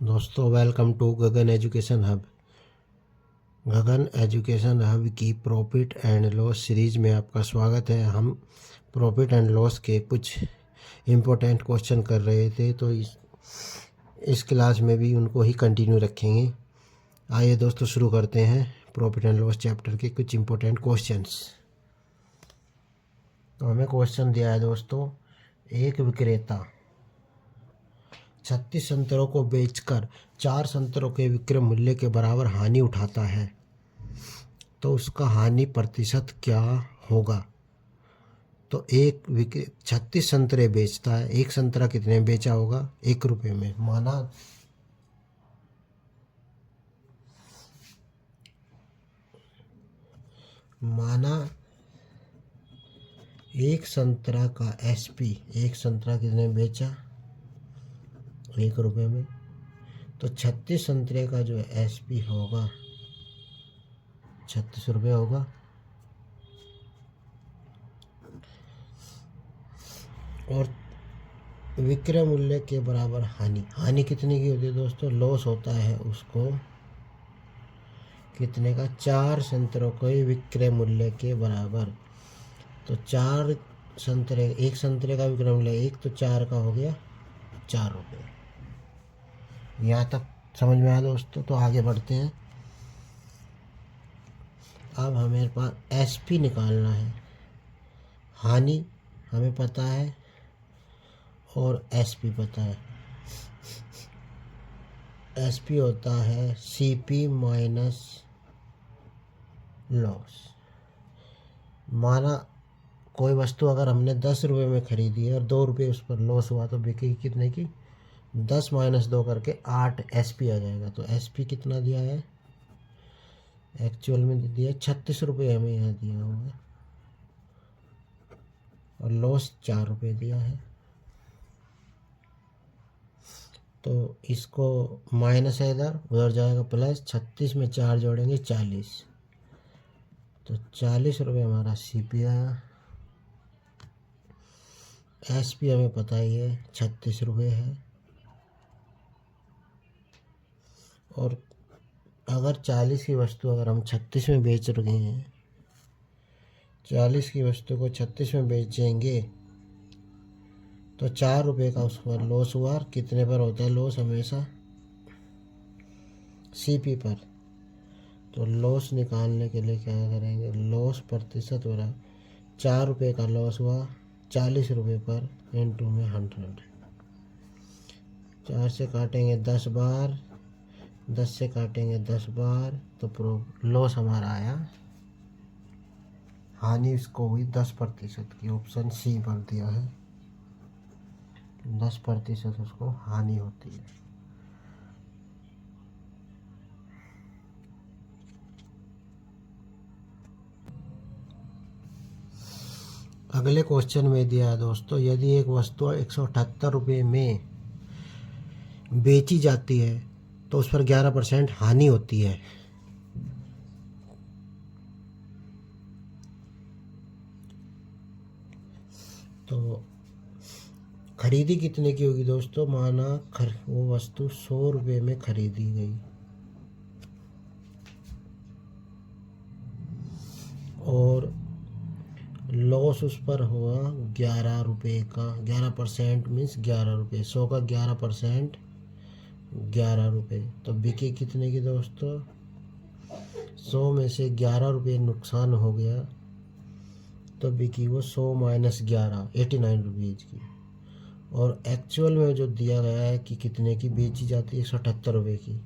दोस्तों welcome to Gagan education hub. Gagan education hub की profit and loss series में आपका स्वागत है। हम प्रॉफिट एंड लॉस के कुछ इम्पोर्टेंट क्वेश्चन कर रहे थे, तो इस क्लास में भी उनको ही कंटिन्यू रखेंगे। आइए दोस्तों शुरू करते हैं प्रॉफिट एंड लॉस चैप्टर के कुछ इम्पोर्टेंट क्वेश्चंस। तो हमें क्वेश्चन दिया है दोस्तों, एक विक्रेता 36 संतरों को बेचकर 4 संतरों के विक्रय मूल्य के बराबर हानि उठाता है, तो उसका हानि प्रतिशत क्या होगा। तो 36 संतरे बेचता है, एक संतरा कितने में बेचा होगा, 1 रुपये में। माना एक संतरा का एसपी, एक संतरा कितने में बेचा, 1 रुपये में। तो 36 संतरे का जो एसपी होगा 36 रुपये होगा। और विक्रय मूल्य के बराबर हानि कितने की होती है दोस्तों, लॉस होता है उसको कितने का, 4 संतरों के विक्रय मूल्य के बराबर। तो 4 संतरे, एक संतरे का विक्रय मूल्य 1, तो 4 का हो गया 4 रुपये। यहाँ तक समझ में आया दोस्तों। तो आगे बढ़ते हैं। अब हमें पास एसपी निकालना है। हानि हमें पता है और एसपी पता है। एसपी होता है सीपी माइनस लॉस। माना कोई वस्तु अगर हमने 10 रुपये में खरीदी है और 2 रुपये उस पर लॉस हुआ, तो बिकेगी कितने की, 10 माइनस 2 करके 8 एसपी आ जाएगा। तो एसपी कितना दिया है, एक्चुअल में दिया 36 रुपये हमें यहाँ दिया हुआ है, और लॉस 4 रुपये दिया है। तो इसको माइनस है, इधर उधर जाएगा प्लस, 36 में 4 जोड़ेंगे 40, तो 40 रुपये हमारा सीपी आया। एसपी हमें पता ही है 36 रुपये है। और अगर 40 की वस्तु अगर हम 36 में बेच रहे हैं, 40 की वस्तु को 36 में बेचेंगे, तो 4 रुपये का उस पर लॉस हुआ। कितने पर होता है लॉस, हमेशा सीपी पर। तो लॉस निकालने के लिए क्या करेंगे, लॉस प्रतिशत हो रहा, 4 रुपये का लॉस हुआ 40 रुपये पर, इंटू में 100। 4 से काटेंगे 10 बार, 10 से काटेंगे 10 बार, तो लॉस हमारा आया, हानि इसको हुई 10% की। ऑप्शन सी पर दिया है 10% उसको हानि होती है। अगले क्वेश्चन में दिया है दोस्तों, यदि एक वस्तु 178 रुपये में बेची जाती है तो उस पर 11% हानि होती है। तो खरीदी कितने की होगी दोस्तों, माना वो वस्तु 100 रुपये में खरीदी गई और लॉस उस पर हुआ 11 रुपये का। 11% मीन्स 11 रुपये, 100 का 11% 11 रुपये। तो बिके कितने की दोस्तों, 100 में से 11 रुपये नुकसान हो गया, तो बिकी वो 100 माइनस 11, 89 रुपीज़ की। और एक्चुअल में जो दिया गया है कि कितने की बेची जाती है, 178 रुपये की।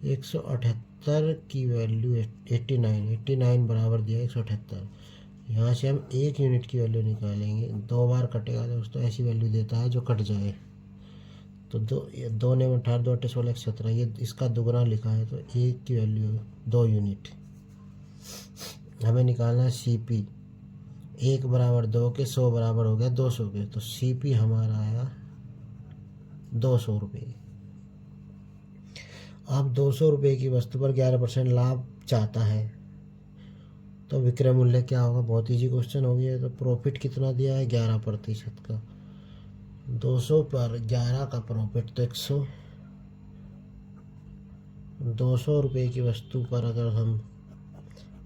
178 की वैल्यू 89 बराबर दिया 178। यहाँ से हम 1 यूनिट की वैल्यू निकालेंगे, 2 बार कटेगा दोस्तों, ऐसी वैल्यू देता है जो कट जाए। तो 2 ने 18, 2 8 16 17, ये इसका दुगना लिखा है, तो 1 की वैल्यू 2 यूनिट। हमें निकालना है सीपी, 1 बराबर 2 के, 100 बराबर हो गया 200 के, तो सीपी हमारा आया 200 रुपये। अब 200 रुपये की वस्तु पर 11% लाभ चाहता है, तो विक्रय मूल्य क्या होगा, बहुत ईजी क्वेश्चन हो गया। तो प्रॉफिट कितना दिया है, 11% का। 200 पर 11 का प्रॉफिट तो 100, ₹200 की वस्तु पर अगर हम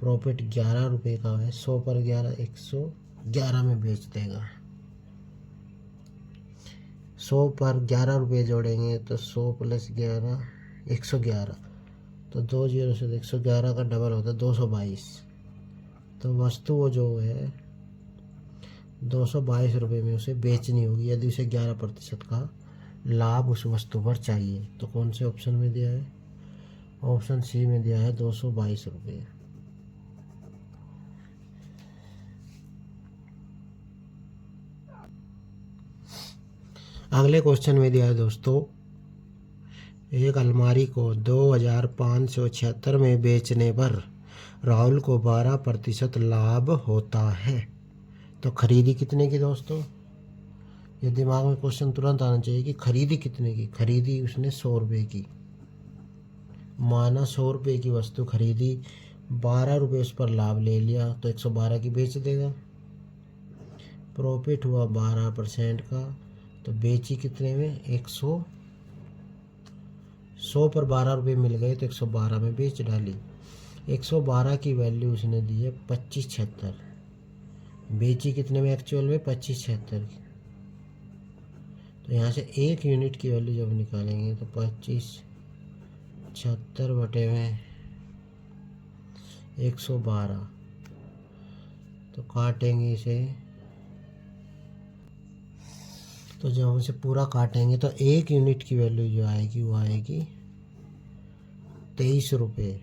प्रॉफिट ₹11 का है, 100 पर 11 111 में बेच देगा। 100 पर ₹11 जोड़ेंगे तो 100 + 11 111, तो 2 जीरो से 111 का डबल होता है 222। तो वस्तु वो जो है ₹222 में उसे बेचनी होगी यदि उसे 11% का लाभ उस वस्तु पर चाहिए। तो कौन से ऑप्शन में दिया है? ऑप्शन सी में दिया है ₹222। अगले क्वेश्चन में दिया है दोस्तों, एक अलमारी को 2576 में बेचने पर राहुल को 12% लाभ होता है, तो खरीदी कितने की दोस्तों? ये दिमाग में क्वेश्चन तुरंत आना चाहिए कि खरीदी कितने की। खरीदी उसने ₹100 की, माना ₹100 की वस्तु खरीदी, ₹12 उस पर लाभ ले लिया तो 112 की बेच देगा। प्रॉफिट हुआ 12% का, तो बेची कितने में? 100 पर ₹12 मिल गए तो 112 में बेच डाली। 112 की वैल्यू उसने दी है 2576, बेची कितने में एक्चुअल में? 2576 की। तो यहाँ से 1 यूनिट की वैल्यू जब निकालेंगे तो 2576 बटे में 112, तो काटेंगे इसे, तो जब हम इसे पूरा काटेंगे तो 1 यूनिट की वैल्यू जो आएगी वो आएगी ₹23।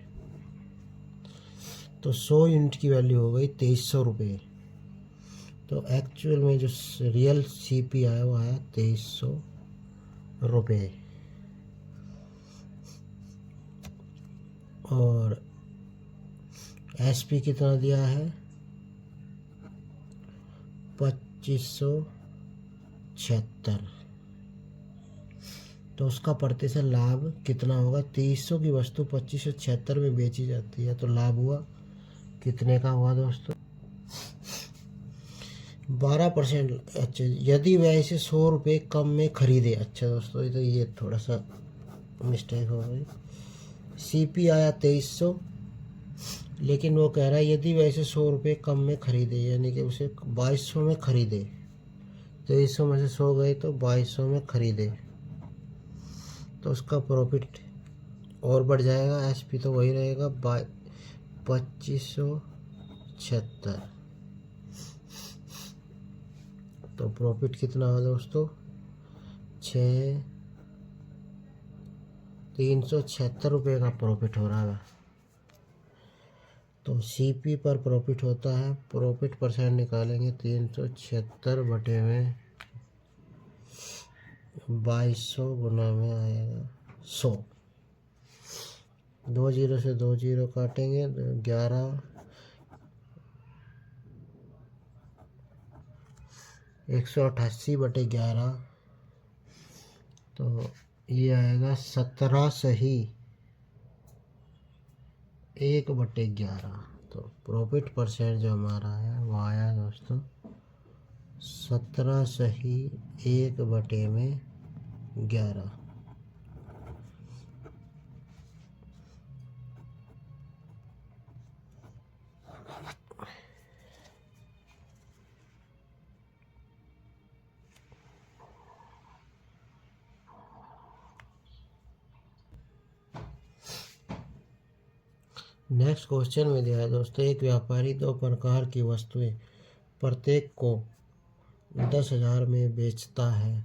तो 100 यूनिट की वैल्यू हो गई ₹2300। तो एक्चुअल में जो रियल सीपी आया वो आया ₹2300। और एसपी कितना दिया है? 2576। तो उसका प्रतिशत लाभ कितना होगा? 2300 की वस्तु 2576 में बेची जाती है, तो लाभ हुआ कितने का हुआ दोस्तों? 12%। अच्छा, यदि वह इसे ₹100 कम में खरीदे। अच्छा दोस्तों, तो ये थोड़ा सा मिस्टेक हो गई। सीपी आया 2300, लेकिन वो कह रहा है यदि वह इसे ₹100 कम में खरीदे, यानी कि उसे 2200 में खरीदे। 2300 में से 100 गए तो 2200 में खरीदे, तो उसका प्रॉफिट और बढ़ जाएगा। एसपी तो वही रहेगा 2576। तो प्रॉफिट कितना हुआ दोस्तों? 376 का प्रॉफिट हो रहा है। तो सीपी पर प्रॉफिट होता है, प्रॉफिट परसेंट निकालेंगे 376 बटे में 2200 गुना में आएगा 100। 2 जीरो से 2 जीरो काटेंगे तो 11, 188 बटे 11, तो ये आएगा 17 सही 1/11। तो प्रॉफिट परसेंट जो हमारा है वो आया दोस्तों 17 सही 1/11। नेक्स्ट क्वेश्चन में दिया है दोस्तों, एक व्यापारी 2 प्रकार की वस्तुएं प्रत्येक को 10,000 में बेचता है।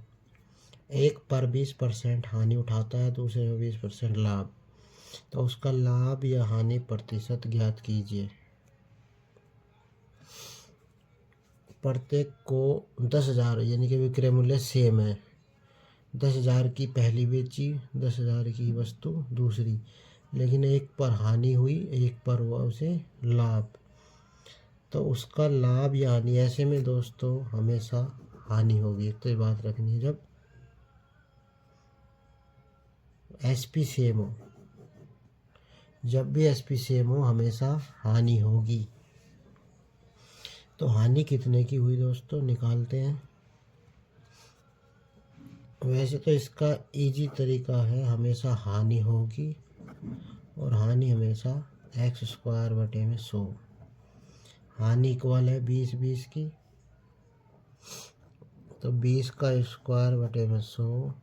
एक पर 20% हानि उठाता है, दूसरे में 20% लाभ। तो उसका लाभ या हानि प्रतिशत ज्ञात कीजिए। प्रत्येक को 10,000 यानी कि विक्रय मूल्य सेम है। 10,000 की पहली बेची, 10,000 की वस्तु दूसरी, लेकिन एक पर हानि हुई, एक पर हुआ उसे लाभ। तो उसका लाभ या हानि, ऐसे में दोस्तों हमेशा हानि होगी। तो ये बात रखनी है, जब एसपी सेम हो, जब भी एसपी सेम हो हमेशा हानि होगी। तो हानि कितने की हुई दोस्तों, निकालते हैं। वैसे तो इसका इजी तरीका है, हमेशा हानि होगी और हानि हमेशा एक्स स्क्वायर बटे में 100। हानि इक्वल है 20 की, तो 20 का स्क्वायर बटे में 100,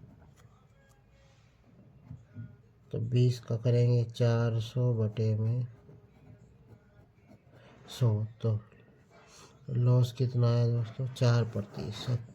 तो 20 का करेंगे 400 बटे में 100। तो लॉस कितना है दोस्तों? 4%।